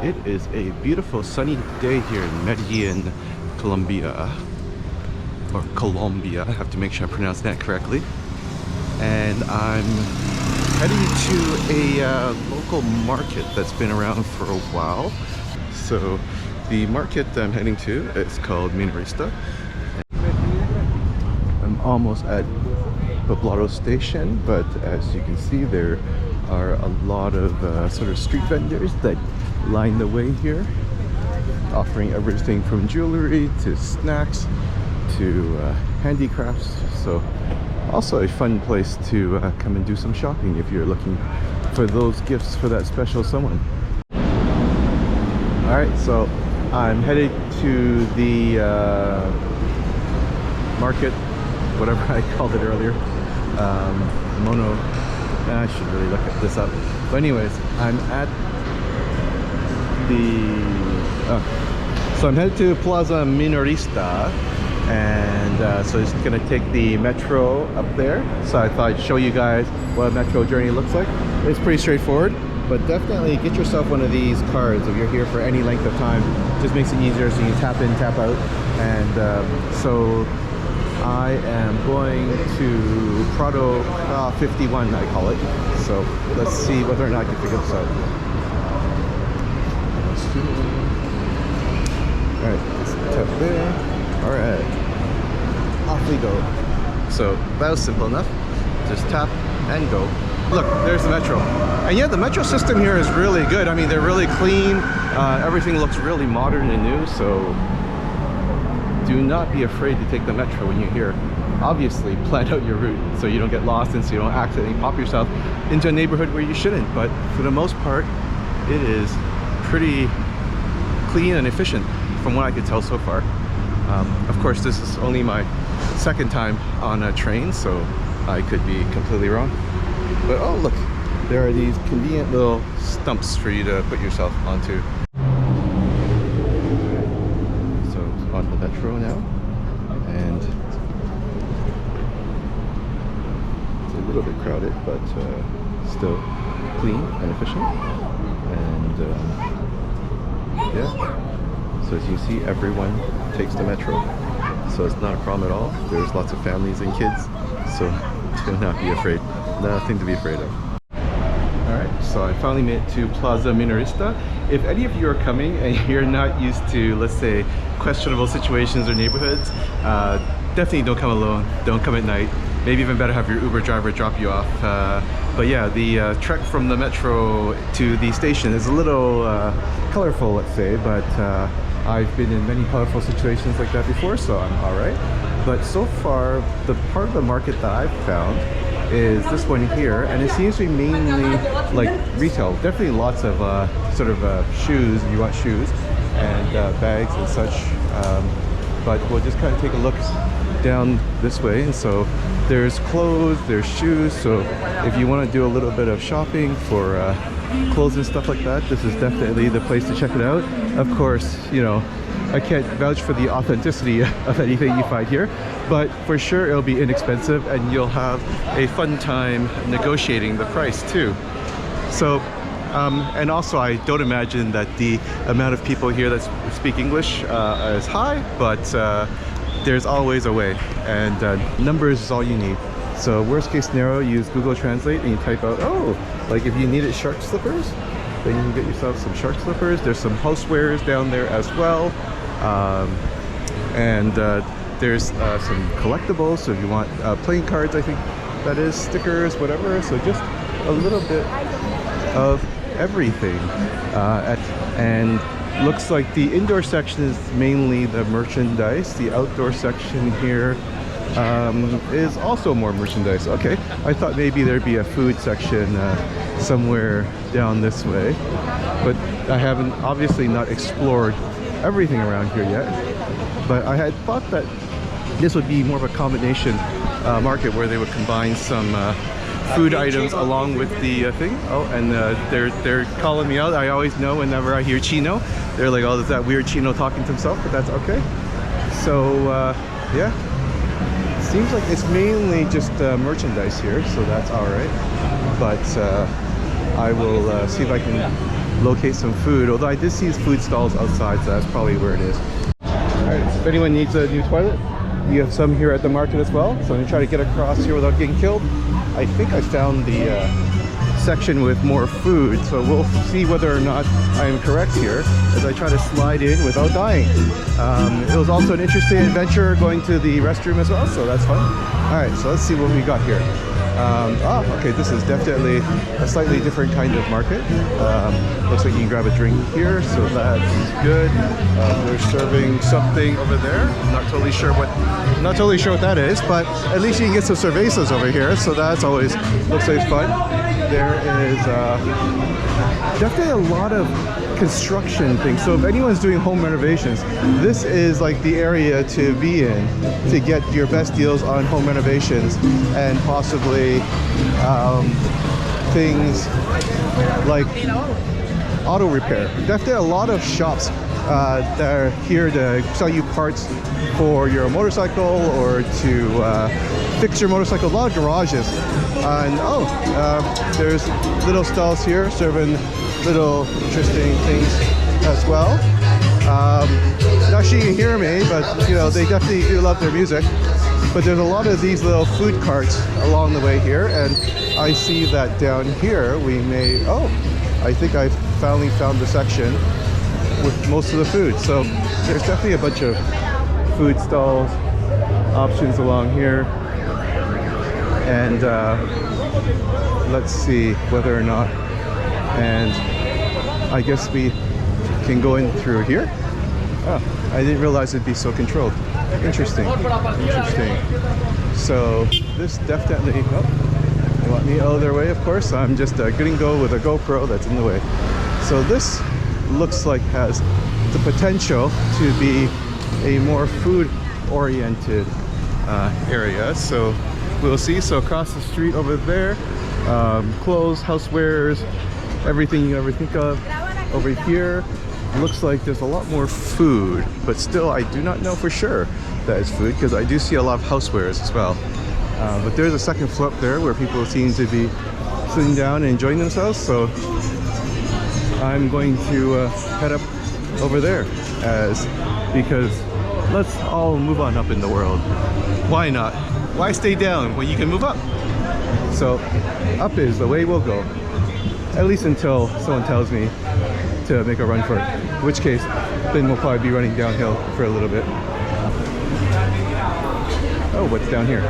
It is a beautiful sunny day here in Medellin, Colombia. Or Colombia, I have to make sure I pronounce that correctly. And I'm heading to a local market that's been around for a while. So the market I'm heading to is called Minorista. I'm almost at Poblado Station, but as you can see, there are a lot of sort of street vendors that line the way here, offering everything from jewelry to snacks to handicrafts. So also a fun place to come and do some shopping if you're looking for those gifts for that special someone. Alright, so I'm headed to the market, whatever I called it earlier. I should really look this up. But anyways, I'm at so I'm headed to Plaza Minorista, and so just gonna take the metro up there. So I thought I'd show you guys what a metro journey looks like. It's pretty straightforward, but definitely get yourself one of these cards if you're here for any length of time. Just makes it easier, so you can tap in, tap out. And so I am going to Prado 51, I call it. So let's see whether or not I can figure this out. Alright, let's tap there. Alright, off we go. So that was simple enough. Just tap and go. Look, there's the metro. And yeah, the metro system here is really good. I mean, they're really clean. Everything looks really modern and new, so do not be afraid to take the metro when you're here. Obviously, plan out your route so you don't get lost and so you don't accidentally pop yourself into a neighborhood where you shouldn't. But for the most part, it is pretty clean and efficient from what I could tell so far. Of course, this is only my second time on a train, so I could be completely wrong. But oh look, there are these convenient little stumps for you to put yourself onto. So on the metro now, and it's a little bit crowded, but still clean and efficient. And yeah, so as you see, everyone takes the metro, so it's not a problem at all. There's lots of families and kids, so do not be afraid. Nothing to be afraid of. Alright, so I finally made it to Plaza Minorista. If any of you are coming and you're not used to, let's say, questionable situations or neighborhoods, definitely don't come alone. Don't come at night. Maybe even better have your Uber driver drop you off. But yeah, the trek from the metro to the station is a little colorful, let's say, but I've been in many colorful situations like that before, so I'm alright. But so far, the part of the market that I've found is this one here, and it seems to be mainly like retail. Definitely lots of sort of shoes, if you want shoes, and bags and such. But we'll just kind of take a look down this way. And so there's clothes, there's shoes, so if you want to do a little bit of shopping for clothes and stuff like that, this is definitely the place to check it out. Of course, you know, I can't vouch for the authenticity of anything you find here, but for sure it'll be inexpensive and you'll have a fun time negotiating the price too. So and also I don't imagine that the amount of people here that speak English is high, but there's always a way, and numbers is all you need. So worst case scenario, use Google Translate and you type out, oh, like if you needed shark slippers, then you can get yourself some shark slippers. There's some housewares down there as well. There's some collectibles, so if you want playing cards, I think that is, stickers, whatever. So just a little bit of everything. And looks like the indoor section is mainly the merchandise. The outdoor section here is also more merchandise. Okay, I thought maybe there'd be a food section somewhere down this way, but I haven't obviously not explored everything around here yet. But I had thought that this would be more of a combination market where they would combine some food items along with the thing. Oh, and they're calling me out. I always know whenever I hear Chino, they're like, oh, there's that weird Chino talking to himself, but that's okay. So yeah, seems like it's mainly just merchandise here, so that's all right. But I will see if I can locate some food. Although I did see food stalls outside, so that's probably where it is. Alright, so if anyone needs a new toilet, you have some here at the market as well. So I'm gonna try to get across here without getting killed. I think I found the section with more food, so we'll see whether or not I am correct here as I try to slide in without dying. It was also an interesting adventure going to the restroom as well, so that's fun. Alright, so let's see what we got here. Okay, this is definitely a slightly different kind of market. Looks like you can grab a drink here, so that's good. They're serving something over there. Not totally sure what that is, but at least you can get some cervezas over here, so that's always looks like it's fun. There is definitely a lot of construction things. So if anyone's doing home renovations, this is like the area to be in to get your best deals on home renovations and possibly things like auto repair. Definitely a lot of shops that are here to sell you parts for your motorcycle or to fix your motorcycle. A lot of garages. And there's little stalls here serving little interesting things as well. Not sure you can hear me, but you know, they definitely do love their music. But there's a lot of these little food carts along the way here, and I see that down here we may, I think I finally found the section with most of the food. So there's definitely a bunch of food stalls options along here. And let's see whether or not, and I guess we can go in through here. Oh, I didn't realize it'd be so controlled. Interesting. So this definitely, they want me out of their way, of course. I'm just a gringo with a GoPro that's in the way. So this looks like has the potential to be a more food oriented area. So we'll see. So across the street over there, clothes, housewares, everything you ever think of. Over here, looks like there's a lot more food, but still I do not know for sure that it's food because I do see a lot of housewares as well. But there's a second floor up there where people seem to be sitting down and enjoying themselves. So I'm going to head up over there because let's all move on up in the world. Why not? Why stay down when you can move up? So up is the way we'll go, at least until someone tells me to make a run for it, in which case then we'll probably be running downhill for a little bit. Oh, what's down here?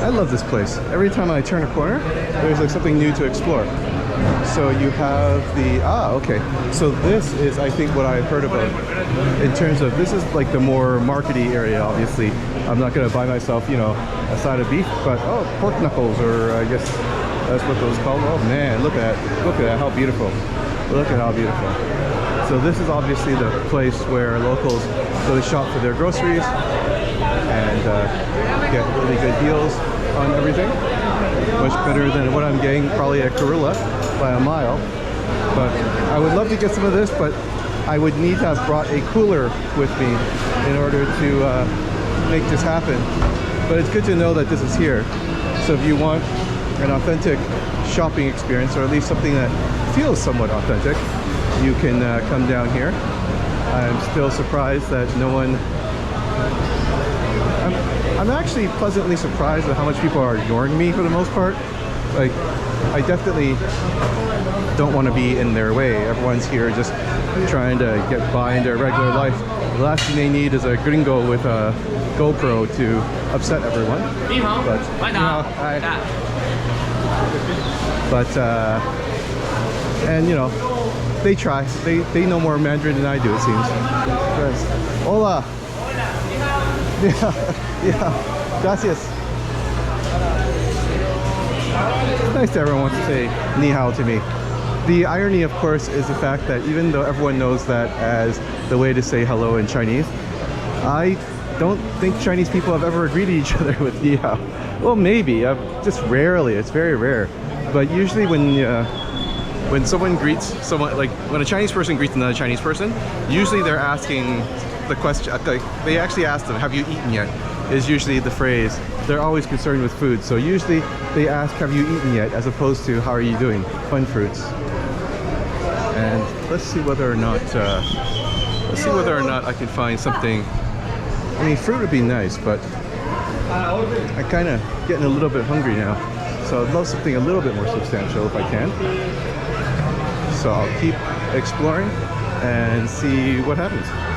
I love this place. Every time I turn a corner, there's like something new to explore. So you have the, okay. So this is, I think, what I've heard about in terms of, this is like the more markety area, obviously. I'm not gonna buy myself, you know, a side of beef, but pork knuckles, or I guess that's what those called. Oh man, look at that, how beautiful. Look at how beautiful. So this is obviously the place where locals go to shop for their groceries and get really good deals on everything. Much better than what I'm getting probably at Gorilla by a mile. But I would love to get some of this, but I would need to have brought a cooler with me in order to make this happen. But it's good to know that this is here. So if you want an authentic shopping experience, or at least something that feels somewhat authentic, you can come down here. I'm still surprised that no one, I'm actually pleasantly surprised at how much people are ignoring me for the most part. Like, I definitely don't want to be in their way. Everyone's here just trying to get by in their regular life. The last thing they need is a gringo with a GoPro to upset everyone. But and you know, they try. They know more Mandarin than I do, it seems. Yes. Hola. Yeah. Gracias. It's nice that everyone wants to say ni hao to me. The irony, of course, is the fact that even though everyone knows that as the way to say hello in Chinese, I don't think Chinese people have ever greeted each other with ni hao. Well, maybe. Just rarely. It's very rare. But usually when someone greets someone, like when a Chinese person greets another Chinese person, usually they're asking the question, like they actually ask them, have you eaten yet? Is usually the phrase. They're always concerned with food. So usually they ask, have you eaten yet? As opposed to, how are you doing? Fun fruits. and let's see whether or not I can find something. I mean, fruit would be nice, but I'm kind of getting a little bit hungry now, so I'd love something a little bit more substantial if I can. So I'll keep exploring and see what happens.